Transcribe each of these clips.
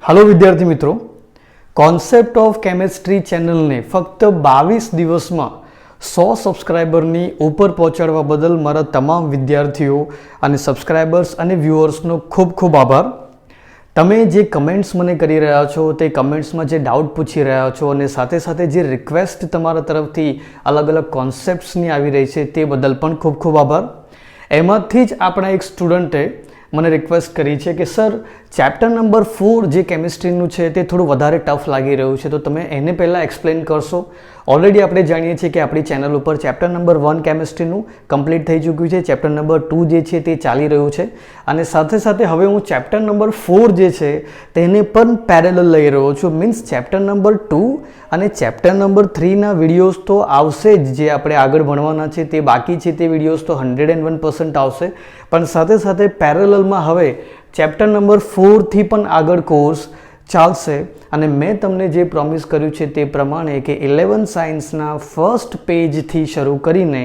Hello विद्यार्थी मित्रों, concept of chemistry channel ने फक्त 22 दिवस में 100 सब्सक्राइबरनी ऊपर पहोंचाडवा बदल मारा तमाम विद्यार्थीओ अने सब्सक्राइबर्स अने व्यूअर्सनो खूब खूब आभार। तमे जे कमेंट्स मने करी रह्या छो ते कमेंट्स में जे डाउट पूछी रह्या छो अने साथे साथे जे रिक्वेस्ट तमारा तरफथी अलग अलग कॉन्सेप्ट्सनी आवी रही छे ते बदल पण खूब खूब आभार। एमांथी ज आपणा एक स्टुडंटे મને રિક્વેસ્ટ કરી છે કે સર ચેપ્ટર નંબર 4 જે કેમિસ્ટ્રીનું છે તે થોડું વધારે ટફ લાગી રહ્યું છે, તો તમે એને પહેલાં એક્સપ્લેન કરશો। ઓલરેડી આપણે જાણીએ છીએ કે આપણી ચેનલ ઉપર ચેપ્ટર નંબર 1 કેમિસ્ટ્રીનું કમ્પ્લીટ થઈ ચૂક્યું છે, ચેપ્ટર નંબર 2 જે છે તે ચાલી રહ્યું છે અને સાથે સાથે હવે હું ચેપ્ટર નંબર 4 જે છે તેને પણ પેરેલલ લઈ રહ્યો છું। મીન્સ ચેપ્ટર નંબર 2 અને ચેપ્ટર નંબર 3ના વિડીયોઝ તો આવશે જ, જે આપણે આગળ ભણવાના છે તે બાકી છે તે વિડીયોઝ તો 101% આવશે, પણ સાથે સાથે પેરેલલમાં હવે ચેપ્ટર નંબર 4 થી પણ આગળ કોર્સ ચાલશે। અને મેં તમને જે પ્રોમિસ કર્યું છે તે પ્રમાણે કે 11 સાયન્સના ફર્સ્ટ પેજથી શરૂ કરીને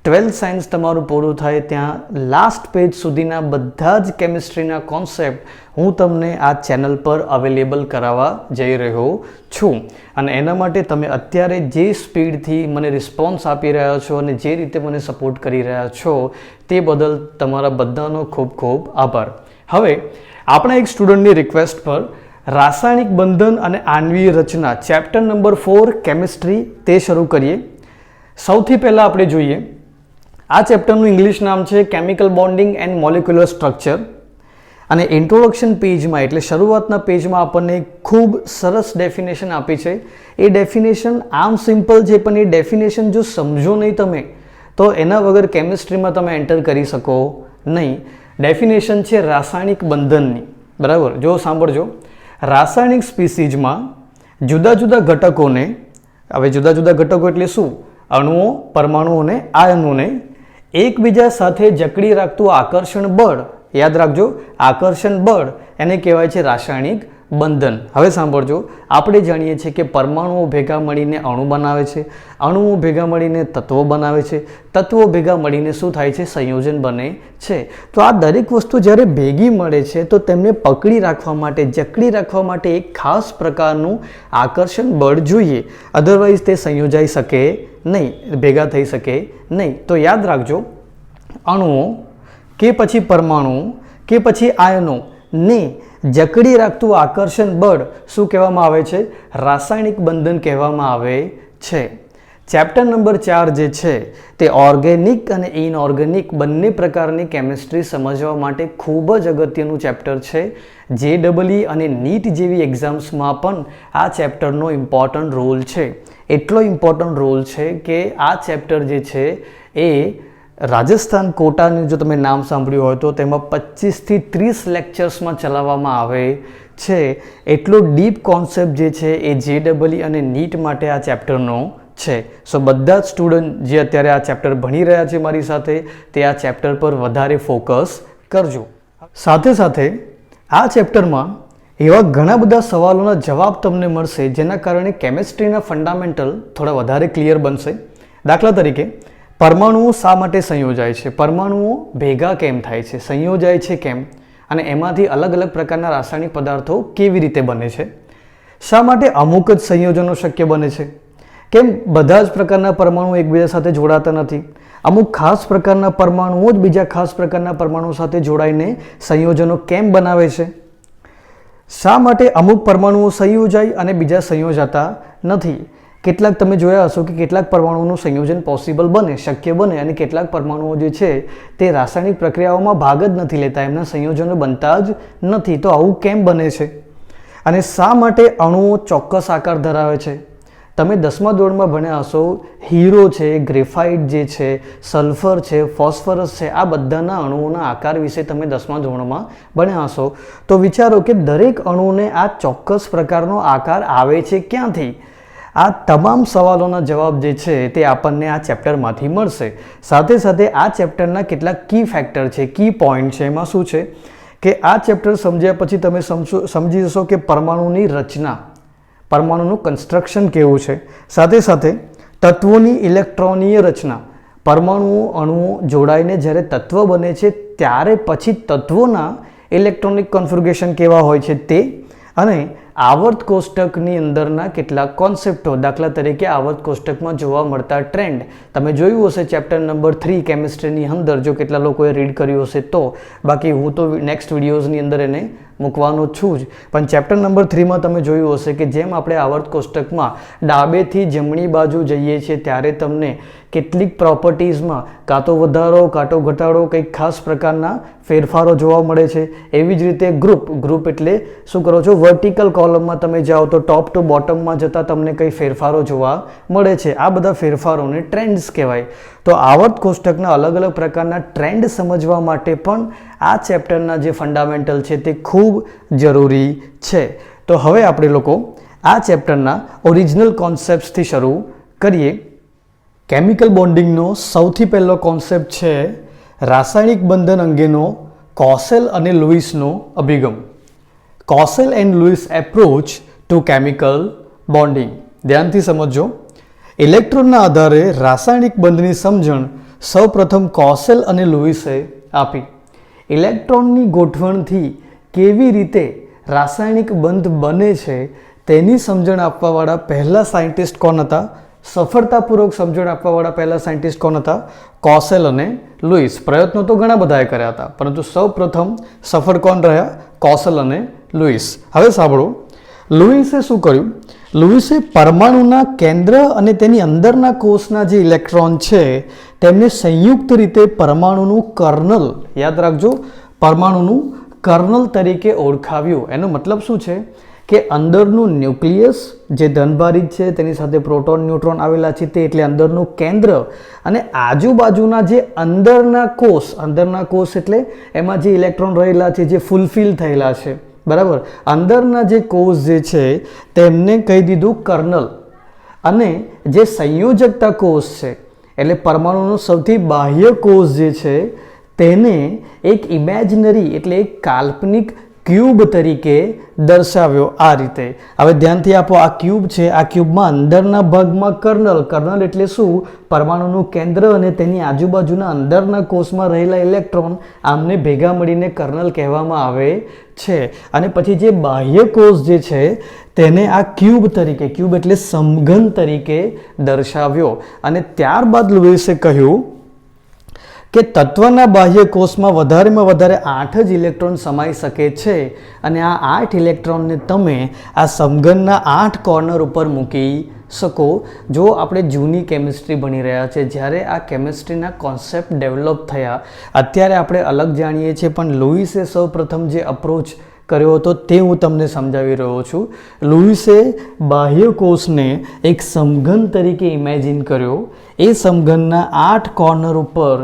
12 સાયન્સ તમારું પૂરું થાય ત્યાં લાસ્ટ પેજ સુધીના બધા જ કેમિસ્ટ્રીના કોન્સેપ્ટ હું તમને આ ચેનલ પર અવેલેબલ કરાવવા જઈ રહ્યો છું। અને એના માટે તમે અત્યારે જે સ્પીડથી મને રિસ્પોન્સ આપી રહ્યા છો અને જે રીતે મને સપોર્ટ કરી રહ્યા છો તે બદલ તમારા બધાનો ખૂબ ખૂબ આભાર। હવે આપણા એક સ્ટુડન્ટની રિક્વેસ્ટ પર રાસાયણિક બંધન અને આણ્વીય રચના ચેપ્ટર નંબર 4 કેમિસ્ટ્રી તે શરૂ કરીએ। સૌથી પહેલાં આપણે જોઈએ આ ચેપ્ટરનું ઇંગ્લિશ નામ છે chemical bonding and molecular structure અને ઇન્ટ્રોડક્શન પેજમાં એટલે શરૂઆતના પેજમાં આપણને ખૂબ સરસ ડેફિનેશન આપી છે। એ ડેફિનેશન આમ સિમ્પલ છે, પણ એ ડેફિનેશન જો સમજો નહીં તમે તો એના વગર કેમિસ્ટ્રીમાં તમે એન્ટર કરી શકો નહીં। ડેફિનેશન છે રાસાયણિક બંધનની, બરાબર? જો સાંભળજો, રાસાયણિક સ્પીસીઝમાં જુદા જુદા ઘટકોને, હવે જુદા જુદા ઘટકો એટલે શું? અણુઓ, પરમાણુઓને, આયનોને એકબીજા સાથે જકડી રાખતું આકર્ષણ બળ, યાદ રાખજો, આકર્ષણ બળ એને કહેવાય છે રાસાયણિક બંધન। હવે સાંભળજો, આપણે જાણીએ છીએ કે પરમાણુઓ ભેગા મળીને અણુ બનાવે છે, અણુઓ ભેગા મળીને તત્વો બનાવે છે, તત્વો ભેગા મળીને શું થાય છે? સંયોજન બને છે। તો આ દરેક વસ્તુ જ્યારે ભેગી મળે છે તો તેમને પકડી રાખવા માટે, જકડી રાખવા માટે એક ખાસ પ્રકારનું આકર્ષણ બળ જોઈએ, અધરવાઇઝ તે સંયોજાઈ શકે નહીં, ભેગા થઈ શકે નહીં। તો યાદ રાખજો, અણુઓ કે પછી પરમાણુઓ કે પછી આયનો ને જકડી રાખતું આકર્ષણ બળ શું કહેવામાં આવે છે? રાસાયણિક બંધન કહેવામાં આવે છે। ચેપ્ટર નંબર 4 જે છે તે ઓર્ગેનિક અને ઇનઓર્ગેનિક બંને પ્રકારની કેમિસ્ટ્રી સમજવા માટે ખૂબ જ અગત્યનું ચેપ્ટર છે। JEE અને NEET જેવી એક્ઝામ્સમાં પણ આ ચેપ્ટરનો ઇમ્પોર્ટન્ટ રોલ છે। એટલો ઇમ્પોર્ટન્ટ રોલ છે કે આ ચેપ્ટર જે છે એ રાજસ્થાન કોટાનું જો તમે નામ સાંભળ્યું હોય તો તેમાં 25 થી 30 લેક્ચર્સમાં ચલાવવામાં આવે છે। એટલો ડીપ કોન્સેપ્ટ જે છે એ JEE અને NEET માટે આ ચેપ્ટરનો છે। સો બધા જ સ્ટુડન્ટ જે અત્યારે આ ચેપ્ટર ભણી રહ્યા છે મારી સાથે, તે આ ચેપ્ટર પર વધારે ફોકસ કરજો। સાથે સાથે આ ચેપ્ટરમાં એવા ઘણા બધા સવાલોના જવાબ તમને મળશે જેના કારણે કેમિસ્ટ્રીના ફંડામેન્ટલ થોડા વધારે ક્લિયર બનશે। દાખલા તરીકે, પરમાણુઓ શા માટે સંયોજાય છે? પરમાણુઓ ભેગા કેમ થાય છે? સંયોજાય છે કેમ? અને એમાંથી અલગ અલગ પ્રકારના રાસાયણિક પદાર્થો કેવી રીતે બને છે? શા માટે અમુક જ સંયોજનો શક્ય બને છે? કેમ બધા જ પ્રકારના પરમાણુ એકબીજા સાથે જોડાતા નથી? અમુક ખાસ પ્રકારના પરમાણુઓ જ બીજા ખાસ પ્રકારના પરમાણુ સાથે જોડાઈને સંયોજનો કેમ બનાવે છે? શા માટે અમુક પરમાણુઓ સંયોજાય અને બીજા સંયોજાતા નથી? કેટલાક તમે જોયા હશો કે કેટલાક પરમાણુઓનું સંયોજન પોસિબલ બને, શક્ય બને, અને કેટલાક પરમાણુઓ જે છે તે રાસાયણિક પ્રક્રિયાઓમાં ભાગ જ નથી લેતા, એમના સંયોજનો બનતા જ નથી। તો આવું કેમ બને છે? અને શા માટે અણુઓ ચોક્કસ આકાર ધરાવે છે? તમે 10મા ધોરણમાં ભણ્યા હશો, હીરો છે, ગ્રેફાઇટ જે છે, સલ્ફર છે, ફોસ્ફરસ છે, આ બધાના અણુઓના આકાર વિશે તમે 10મા ધોરણમાં ભણ્યા હશો। તો વિચારો કે દરેક અણુને આ ચોક્કસ પ્રકારનો આકાર આવે છે ક્યાંથી? આ તમામ સવાલોના જવાબ જે છે તે આપણને આ ચેપ્ટરમાંથી મળશે। સાથે સાથે આ ચેપ્ટરના કેટલાક કી ફેક્ટર છે, કી પોઈન્ટ છે। એમાં શું છે કે આ ચેપ્ટર સમજ્યા પછી તમે સમજી જશો કે પરમાણુની રચના, પરમાણુનું કન્સ્ટ્રક્શન કેવું છે, સાથે સાથે તત્વોની ઇલેક્ટ્રોનીય રચના, પરમાણુઓ અણુઓ જોડાઈને જ્યારે તત્વ બને છે ત્યારે પછી તત્વોના ઇલેક્ટ્રોનિક કન્ફિગ્યુરેશન કેવા હોય છે તે, અને આવર્ત કોષ્ટકની અંદરના કેટલાક કોન્સેપ્ટો, દાખલા તરીકે આવર્ત કોષ્ટકમાં જોવા મળતા ટ્રેન્ડ. તમે જોયું હશે ચેપ્ટર નંબર 3 કેમિસ્ટ્રીની અંદર, જો કેટલા લોકોએ રીડ કર્યું હશે તો. બાકી હું તો નેક્સ્ટ વિડીયોઝની અંદર એને મૂકવાનો છું જ. પણ ચેપ્ટર નંબર 3માં તમે જોયું હશે કે જેમ આપણે આવર્ત કોષ્ટકમાં ડાબેથી જમણી બાજુ જઈએ છીએ ત્યારે તમને કેટલીક પ્રોપર્ટીઝમાં કાં તો વધારો કાં તો ઘટાડો, કંઈક ખાસ પ્રકારના ફેરફારો જોવા મળે છે. એવી જ રીતે ગ્રુપ એટલે શું કરો છો, વર્ટિકલ કોલમમાં તમે જાઓ તો ટોપ ટુ બોટમમાં જતાં તમને કંઈ ફેરફારો જોવા મળે છે. આ બધા ફેરફારોને ટ્રેન્ડ્સ કહેવાય. તો આવર્ત કોષ્ટકના અલગ અલગ પ્રકારના ટ્રેન્ડ સમજવા માટે પણ આ ચેપ્ટરના જે ફંડામેન્ટલ છે તે ખૂબ જરૂરી છે. તો હવે આપણે લોકો આ ચેપ્ટરના ઓરિજિનલ કોન્સેપ્ટ્સથી શરૂ કરીએ. કેમિકલ બોન્ડિંગનો સૌથી પહેલો કોન્સેપ્ટ છે રાસાયણિક બંધન અંગેનો કોસેલ અને લુઈસનો અભિગમ. Kossel and Lewis approach to chemical bonding. ધ્યાનથી સમજો. ઇલેક્ટ્રોનના આધારે રાસાયણિક બંધની સમજણ સૌપ્રથમ કોસેલ અને લુઈસે આપી. ઇલેક્ટ્રોનની ગોઠવણથી કેવી રીતે રાસાયણિક બંધ બને છે તેની સમજણ આપવાવાળા પહેલા સાયન્ટિસ્ટ કોણ હતા? સફળતાપૂર્વક સમજણ આપવાવાળા પહેલા સાયન્ટિસ્ટ કોણ હતા? કોસેલ અને લુઈસ. પ્રયત્નો તો ઘણા બધાએ કર્યા હતા, પરંતુ સૌ પ્રથમ સફળ કોણ રહ્યા? કોસેલ અને લુઈસ. હવે સાંભળો, લુઈસે શું કર્યું? લુઈસે પરમાણુના કેન્દ્ર અને તેની અંદરના કોષના જે ઇલેક્ટ્રોન છે તેમને સંયુક્ત રીતે પરમાણુનું કર્નલ, યાદ રાખજો, પરમાણુનું કર્નલ તરીકે ઓળખાવ્યું. એનો મતલબ શું છે કે અંદરનું ન્યુક્લિયસ જે ધનભારિત છે, તેની સાથે પ્રોટોન ન્યુટ્રોન આવેલા છે તે, એટલે અંદરનું કેન્દ્ર, અને આજુબાજુના જે અંદરના કોષ એટલે એમાં જે ઇલેક્ટ્રોન રહેલા છે, જે ફૂલફિલ થયેલા છે, બરાબર, અંદરના જે કોષ જે છે તેમને કહી દીધું કર્નલ. અને જે સંયોજકતા કોષ છે એટલે પરમાણુનો સૌથી બાહ્ય કોષ જે છે તેને એક ઇમેજનરી એટલે એક કાલ્પનિક ક્યુબ તરીકે દર્શાવ્યો આ રીતે. હવે ધ્યાનથી આપો, આ ક્યુબ છે, આ ક્યુબમાં અંદરના ભાગમાં કર્નલ એટલે શું? પરમાણુનું કેન્દ્ર અને તેની આજુબાજુના અંદરના કોષમાં રહેલા ઇલેક્ટ્રોન, આમને ભેગા મળીને કર્નલ કહેવામાં આવે છે. અને પછી જે બાહ્ય કોષ જે છે તેને આ ક્યુબ એટલે સમઘન તરીકે દર્શાવ્યો. અને ત્યારબાદ લુઈસે કહ્યું કે તત્વના બાહ્ય કોષમાં વધારેમાં વધારે 8 જ ઇલેક્ટ્રોન સમાઈ શકે છે, અને આ 8 ઇલેક્ટ્રોનને તમે આ સમઘનના 8 કોર્નર ઉપર મૂકી શકો. જો આપણે જૂની કેમિસ્ટ્રી ભણી રહ્યા છે, જ્યારે આ કેમિસ્ટ્રીના કોન્સેપ્ટ ડેવલપ થયા, અત્યારે આપણે અલગ જાણીએ છીએ, પણ લુઈસે સૌ પ્રથમ જે અપ્રોચ કર્યો હતો તે હું તમને સમજાવી રહ્યો છું. લુઈસે બાહ્ય કોષને એક સમઘન તરીકે ઇમેજિન કર્યો. એ સમઘનના 8 કોર્નર ઉપર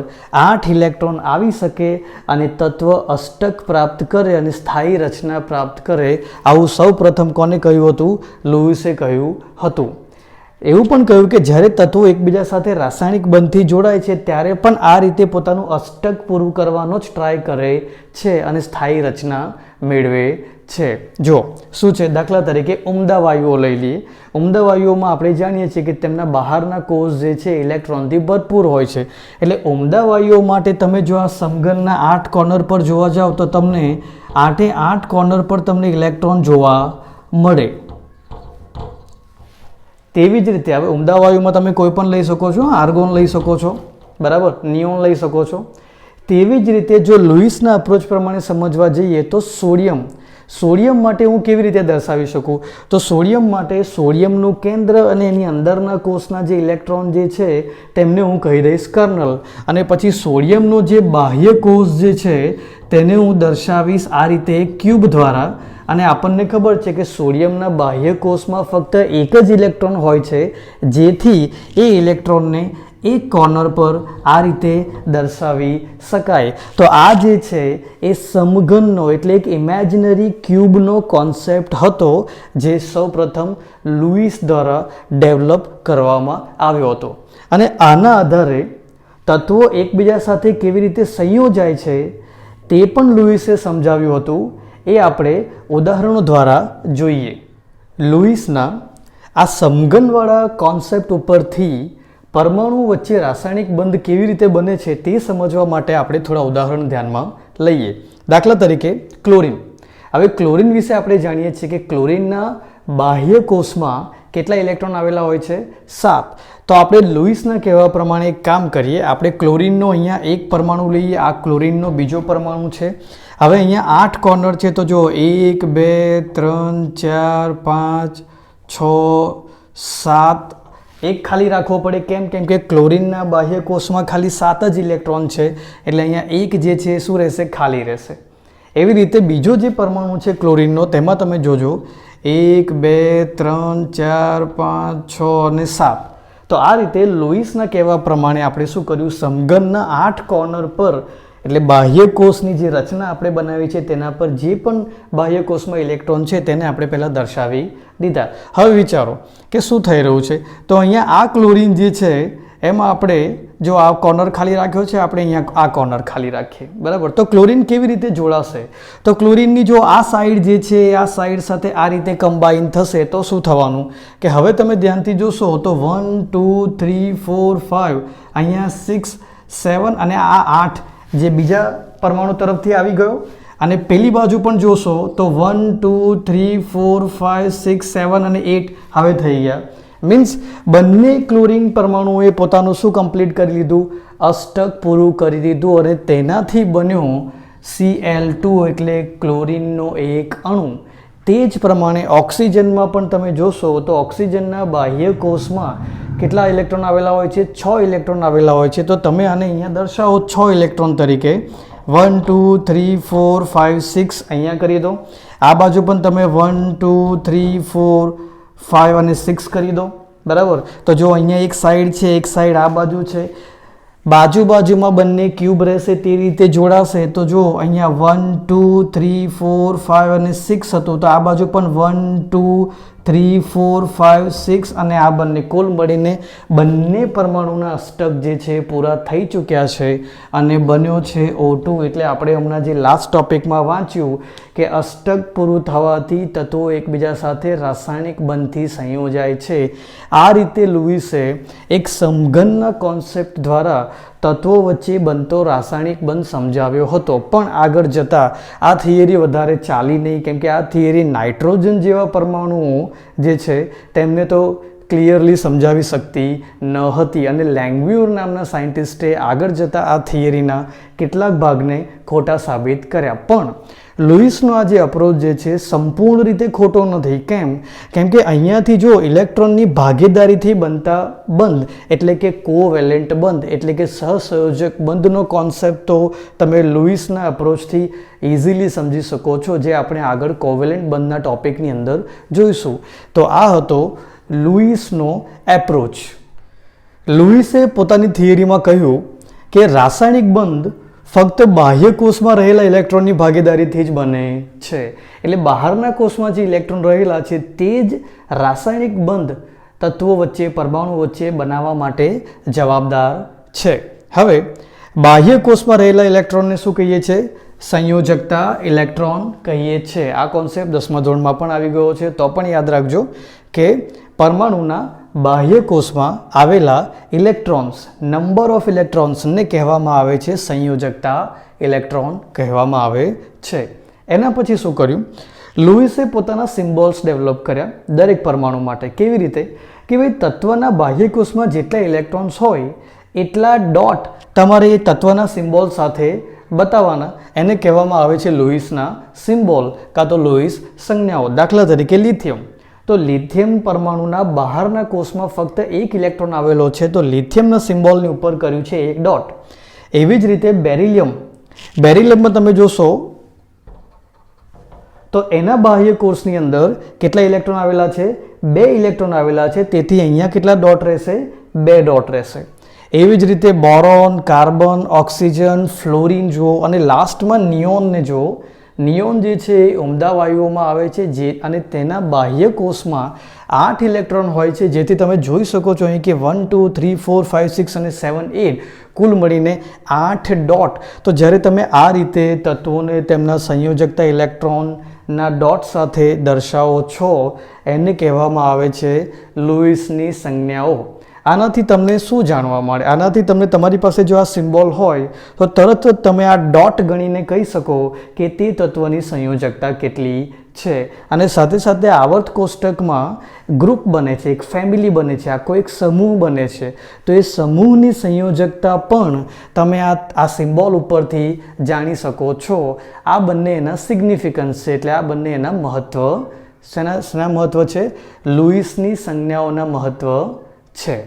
8 ઇલેક્ટ્રોન આવી શકે અને તત્વ અષ્ટક પ્રાપ્ત કરે અને સ્થાયી રચના પ્રાપ્ત કરે. આવું સૌ પ્રથમ કોને કહ્યું હતું? લુઈસે કહ્યું હતું. એવું પણ કહ્યું કે જ્યારે તત્વો એકબીજા સાથે રાસાયણિક બંધથી જોડાય છે ત્યારે પણ આ રીતે પોતાનું અષ્ટક પૂરું કરવાનો જ ટ્રાય કરે છે અને સ્થાયી રચના મેળવે છે. જો શું છે, દાખલા તરીકે ઉમદા વાયુઓ લઈ લઈએ. ઉમદા વાયુઓમાં આપણે જાણીએ છીએ કે તેમના બહારના કોષ જે છે ઇલેક્ટ્રોનથી ભરપૂર હોય છે. એટલે ઉમદા વાયુઓ માટે તમે જો આ સમઘનના 8 કોર્નર પર જોવા જાઓ તો તમને 8 કોર્નર પર તમને ઇલેક્ટ્રોન જોવા મળે. તેવી જ રીતે હવે ઉમદા વાયુમાં તમે કોઈ પણ લઈ શકો છો, આર્ગોન લઈ શકો છો, બરાબર, નિયોન લઈ શકો છો. તેવી જ રીતે જો લુઈસના અપ્રોચ પ્રમાણે સમજવા જઈએ તો સોડિયમ માટે હું કેવી રીતે દર્શાવી શકું? તો સોડિયમ માટે સોડિયમનું કેન્દ્ર અને એની અંદરના કોષના જે ઇલેક્ટ્રોન જે છે તેમને હું કહી દઈશ કર્નલ. અને પછી સોડિયમનો જે બાહ્ય કોષ જે છે તેને હું દર્શાવીશ આ રીતે ક્યુબ દ્વારા. અને આપણને ખબર છે કે સોડિયમના બાહ્ય કોષમાં ફક્ત એક જ ઇલેક્ટ્રોન હોય છે, જેથી એ ઇલેક્ટ્રોનને એક કોર્નર પર આ રીતે દર્શાવી શકાય. તો આ જે છે એ સમઘનનો એટલે એક ઇમેજનરી ક્યુબનો કોન્સેપ્ટ હતો, જે સૌપ્રથમ લુઈસ દ્વારા ડેવલપ કરવામાં આવ્યો હતો. અને આના આધારે તત્વો એકબીજા સાથે કેવી રીતે સંયોજાય છે તે પણ લુઈસે સમજાવ્યું હતું. એ આપણે ઉદાહરણો દ્વારા જોઈએ. લુઈસના આ સમઘનવાળા કોન્સેપ્ટ ઉપરથી પરમાણુ વચ્ચે રાસાયણિક બંધ કેવી રીતે બને છે તે સમજવા માટે આપણે થોડા ઉદાહરણ ધ્યાનમાં લઈએ. દાખલા તરીકે ક્લોરીન. હવે ક્લોરીન વિશે આપણે જાણીએ છીએ કે ક્લોરીનના બાહ્ય કોષમાં કેટલા ઇલેક્ટ્રોન આવેલા હોય છે? 7. તો આપણે લુઈસના કહેવા પ્રમાણે એક કામ કરીએ, આપણે ક્લોરીનનો અહીંયા એક પરમાણુ લઈએ, આ ક્લોરીનનો બીજો પરમાણુ છે. હવે અહીંયા 8 કોર્નર છે, તો જો 1 2 3 4 5 6 7 એક ખાલી રાખવો પડે. કેમ કે ક્લોરીનના બાહ્ય કોષમાં ખાલી 7 જ ઇલેક્ટ્રોન છે, એટલે અહીંયા એક જે છે શું રહેશે? ખાલી રહેશે. એવી રીતે બીજો જે પરમાણુ છે ક્લોરીનનો, તેમાં તમે જોજો 1 2 3 4 5 6 અને 7. તો આ રીતે લુઈસના કહેવા પ્રમાણે આપણે શું કર્યું? સમઘનના 8 કોર્નર પર, એટલે બાહ્ય કોષની જે રચના આપણે બનાવી છે તેના પર જે પણ બાહ્ય કોષમાં ઇલેક્ટ્રોન છે તેને આપણે પહેલાં દર્શાવી દીધા. હવે વિચારો કે શું થઈ રહ્યું છે. તો અહીંયા આ ક્લોરીન જે છે એમાં આપણે જો આ કોર્નર ખાલી રાખ્યો છે, આપણે અહીંયા આ કોર્નર ખાલી રાખીએ, બરાબર. તો ક્લોરીન કેવી રીતે જોડાશે? તો ક્લોરીનની જો આ સાઈડ જે છે આ સાઈડ સાથે આ રીતે કમ્બાઈન થશે તો શું થવાનું કે હવે તમે ધ્યાનથી જોશો તો 1 2 3 4 5 અહીંયા 6 7 અને આ 8 જે બીજા પરમાણુ તરફથી આવી ગયો, અને પેલી બાજુ પણ જોશો તો 1 2 3 4 5 6 7 અને 8 હવે થઈ ગયા. મીન્સ બંને ક્લોરીન પરમાણુઓએ પોતાનું શું કમ્પ્લીટ કરી લીધું? અષ્ટક પૂરું કરી દીધું, અને તેનાથી બન્યો Cl2 એટલે ક્લોરીનનો એક અણુ. તે જ પ્રમાણે ઓક્સિજનમાં પણ તમે જોશો તો ઓક્સિજનના બાહ્ય કોષમાં કેટલા ઇલેક્ટ્રોન આવેલા હોય છે? 6 ઇલેક્ટ્રોન આવેલા હોય છે. તો તમે આને અહીંયા દર્શાવો 6 ઇલેક્ટ્રોન તરીકે. 1 2 3 4 5 6 અહીંયા કરી દો. આ બાજુ પણ તમે 1 2 3 4 5 અને 6 કરી દો, બરાબર. તો જો અહીંયા એક સાઈડ છે, એક સાઈડ આ બાજુ છે, બાજુમાં બંને ક્યુબ રહેશે, તે રીતે જોડાશે. તો જો અહીંયા 1 2 3 4 5 અને 6 હતું, તો આ બાજુ પણ 1 2 3 4 5 6 અને આ બંને કુલ મળીને બંને પરમાણુના અષ્ટક જે છે પૂરા થઈ ચૂક્યા છે અને બન્યો છે O2. એટલે આપણે હમણાં જે લાસ્ટ ટોપિકમાં વાંચ્યું કે અષ્ટક પૂરું થવાથી તત્વો એકબીજા સાથે રાસાયણિક બંધથી સંયોજાય છે. આ રીતે લુઈસે એક સમઘનના કોન્સેપ્ટ દ્વારા તત્વો વચ્ચે બનતો રાસાયણિક બંધ સમજાવ્યો હતો. પણ આગળ જતાં આ થિયરી વધારે ચાલી નહીં, કેમ કે આ થિયરી નાઇટ્રોજન જેવા પરમાણુઓ જે છે તેમને તો ક્લિયરલી સમજાવી શકતી ન હતી, અને લેંગમ્યુર નામના સાયન્ટિસ્ટે આગળ જતાં આ થિયરીના કેટલાક ભાગને ખોટા સાબિત કર્યા. પણ લુઈસનો આ જે અપ્રોચ જે છે સંપૂર્ણ રીતે ખોટો નથી. કેમ કે અહીંયાથી જો ઇલેક્ટ્રોનની ભાગીદારીથી બનતા બંધ એટલે કે કોવેલેન્ટ બંધ એટલે કે સહસંયોજક બંધનો કોન્સેપ્ટ તો તમે લુઈસના અપ્રોચથી ઇઝીલી સમજી શકો છો, જે આપણે આગળ કોવેલેન્ટ બંધના ટોપિકની અંદર જોઈશું. તો આ હતો લુઈસનો એપ્રોચ. લુઈસે પોતાની થિયરીમાં કહ્યું કે રાસાયણિક બંધ ફક્ત બાહ્ય કોષમાં રહેલા ઇલેક્ટ્રોનની ભાગીદારીથી જ બને છે. એટલે બહારના કોષમાં જે ઇલેક્ટ્રોન રહેલા છે તે જ રાસાયણિક બંધ તત્વો વચ્ચે, પરમાણુ વચ્ચે બનાવવા માટે જવાબદાર છે. હવે બાહ્ય કોષમાં રહેલા ઇલેક્ટ્રોનને શું કહીએ છીએ? સંયોજકતા ઇલેક્ટ્રોન કહીએ છીએ. આ કોન્સેપ્ટ 10મા ધોરણમાં પણ આવી ગયો છે, તો પણ યાદ રાખજો કે પરમાણુના બાહ્ય કોષમાં આવેલા ઇલેક્ટ્રોન્સ, નંબર ઓફ ઇલેક્ટ્રોન્સને કહેવામાં આવે છે સંયોજકતા ઇલેક્ટ્રોન કહેવામાં આવે છે. એના પછી શું કર્યું? લુઈસે પોતાના સિમ્બોલ્સ ડેવલપ કર્યા દરેક પરમાણુ માટે. કેવી રીતે? કે ભાઈ તત્વના બાહ્ય કોષમાં જેટલા ઇલેક્ટ્રોન્સ હોય એટલા ડોટ તમારે એ તત્વના સિમ્બોલ સાથે બતાવવાના. એને કહેવામાં આવે છે લુઈસના સિમ્બોલ કાં તો લુઈસ સંજ્ઞાઓ. દાખલા તરીકે લિથિયમ. તો લિથિયમ પરમાણુના બહારના કોષમાં ફક્ત એક ઇલેક્ટ્રોન આવેલો છે, તો લિથિયમના સિમ્બોલની ઉપર કર્યું છે એક ડોટ. એવી જ રીતે બેરિલિયમમાં તમે જોશો તો એના બાહ્ય કોષની અંદર કેટલા ઇલેક્ટ્રોન આવેલા છે? 2 ઇલેક્ટ્રોન આવેલા છે, તેથી અહીંયા કેટલા ડોટ રહેશે? 2 ડોટ રહેશે. એવી જ રીતે બોરોન, કાર્બન, ઓક્સિજન, ફ્લોરિન જુઓ, અને લાસ્ટમાં નિયોનને જુઓ. નિયોન જે છે એ ઉમદા વાયુઓમાં આવે છે, જે અને તેના બાહ્ય કોષમાં 8 ઇલેક્ટ્રોન હોય છે, જેથી તમે જોઈ શકો છો અહીં કે 1 2 3 4 5 6 અને 7 8 કુલ મળીને 8 ડોટ. તો જ્યારે તમે આ રીતે તત્વોને તેમના સંયોજકતા ઇલેક્ટ્રોનના ડોટ સાથે દર્શાવો છો એને કહેવામાં આવે છે લુઈસની સંજ્ઞાઓ. આનાથી તમને શું જાણવા મળે? આનાથી તમને તમારી પાસે જો આ સિમ્બોલ હોય તો તરત જ તમે આ ડોટ ગણીને કહી શકો કે તે તત્વની સંયોજકતા કેટલી છે. અને સાથે સાથે આવર્ત કોષ્ટકમાં ગ્રુપ બને છે, એક ફેમિલી બને છે, આખો એક સમૂહ બને છે. તો એ સમૂહની સંયોજકતા પણ તમે આ સિમ્બોલ ઉપરથી જાણી શકો છો. આ બંને એના સિગ્નિફિકન્સ છે, એટલે આ બંને એના મહત્વ શેના મહત્વ છે? લુઈસની સંજ્ઞાઓના મહત્વ છે.